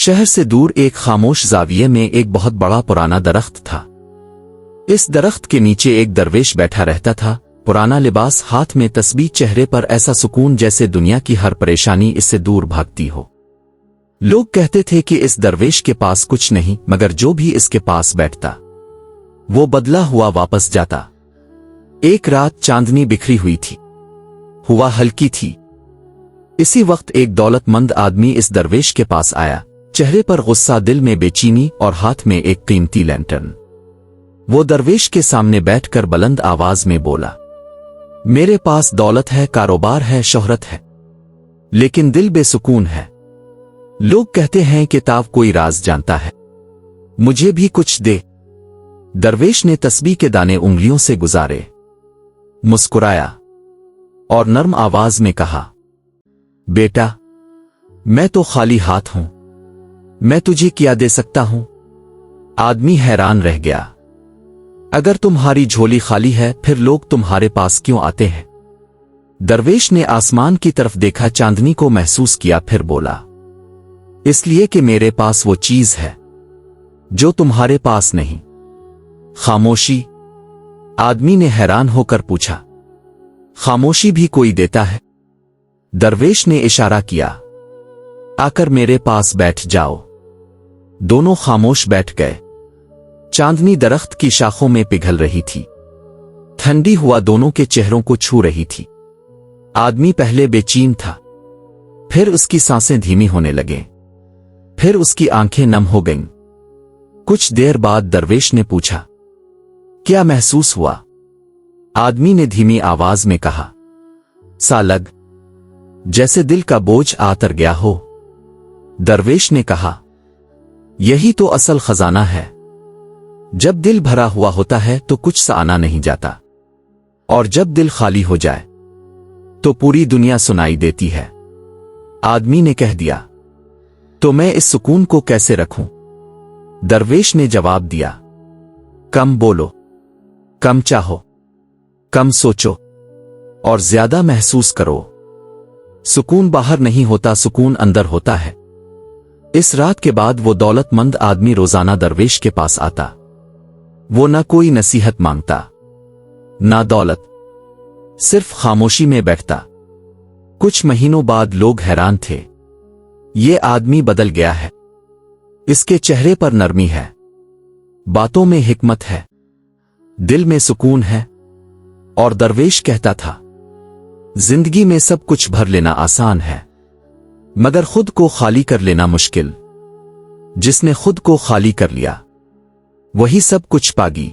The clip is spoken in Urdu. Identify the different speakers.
Speaker 1: شہر سے دور ایک خاموش زاویے میں ایک بہت بڑا پرانا درخت تھا۔ اس درخت کے نیچے ایک درویش بیٹھا رہتا تھا، پرانا لباس ہاتھ میں، تسبیح چہرے پر، ایسا سکون جیسے دنیا کی ہر پریشانی اس سے دور بھاگتی ہو۔ لوگ کہتے تھے کہ اس درویش کے پاس کچھ نہیں، مگر جو بھی اس کے پاس بیٹھتا وہ بدلا ہوا واپس جاتا۔ ایک رات چاندنی بکھری ہوئی تھی، ہوا ہلکی تھی۔ اسی وقت ایک دولت مند آدمی اس درویش کے پاس آیا، چہرے پر غصہ، دل میں بے چینی اور ہاتھ میں ایک قیمتی لینٹرن۔ وہ درویش کے سامنے بیٹھ کر بلند آواز میں بولا، میرے پاس دولت ہے، کاروبار ہے، شہرت ہے، لیکن دل بے سکون ہے۔ لوگ کہتے ہیں کہ تاؤ کوئی راز جانتا ہے، مجھے بھی کچھ دے۔ درویش نے تسبیح کے دانے انگلیوں سے گزارے، مسکرایا اور نرم آواز میں کہا، بیٹا، میں تو خالی ہاتھ ہوں، میں تجھے کیا دے سکتا ہوں؟ آدمی حیران رہ گیا، اگر تمہاری جھولی خالی ہے پھر لوگ تمہارے پاس کیوں آتے ہیں؟ درویش نے آسمان کی طرف دیکھا، چاندنی کو محسوس کیا، پھر بولا، اس لیے کہ میرے پاس وہ چیز ہے جو تمہارے پاس نہیں۔ خاموشی۔ آدمی نے حیران ہو کر پوچھا، خاموشی بھی کوئی دیتا ہے؟ درویش نے اشارہ کیا، آ کر میرے پاس بیٹھ جاؤ۔ دونوں خاموش بیٹھ گئے۔ چاندنی درخت کی شاخوں میں پگھل رہی تھی، ٹھنڈی ہوا دونوں کے چہروں کو چھو رہی تھی۔ آدمی پہلے بے چین تھا، پھر اس کی سانسیں دھیمی ہونے لگیں، پھر اس کی آنکھیں نم ہو گئیں۔ کچھ دیر بعد درویش نے پوچھا، کیا محسوس ہوا؟ آدمی نے دھیمی آواز میں کہا، سا لگ جیسے دل کا بوجھ اتر گیا ہو۔ درویش نے کہا، یہی تو اصل خزانہ ہے، جب دل بھرا ہوا ہوتا ہے تو کچھ سا آنا نہیں جاتا، اور جب دل خالی ہو جائے تو پوری دنیا سنائی دیتی ہے۔ آدمی نے کہہ دیا، تو میں اس سکون کو کیسے رکھوں؟ درویش نے جواب دیا، کم بولو، کم چاہو، کم سوچو، اور زیادہ محسوس کرو۔ سکون باہر نہیں ہوتا، سکون اندر ہوتا ہے۔ اس رات کے بعد وہ دولت مند آدمی روزانہ درویش کے پاس آتا۔ وہ نہ کوئی نصیحت مانگتا، نہ دولت، صرف خاموشی میں بیٹھتا۔ کچھ مہینوں بعد لوگ حیران تھے، یہ آدمی بدل گیا ہے، اس کے چہرے پر نرمی ہے، باتوں میں حکمت ہے، دل میں سکون ہے۔ اور درویش کہتا تھا، زندگی میں سب کچھ بھر لینا آسان ہے، مگر خود کو خالی کر لینا مشکل۔ جس نے خود کو خالی کر لیا وہی سب کچھ پاگی۔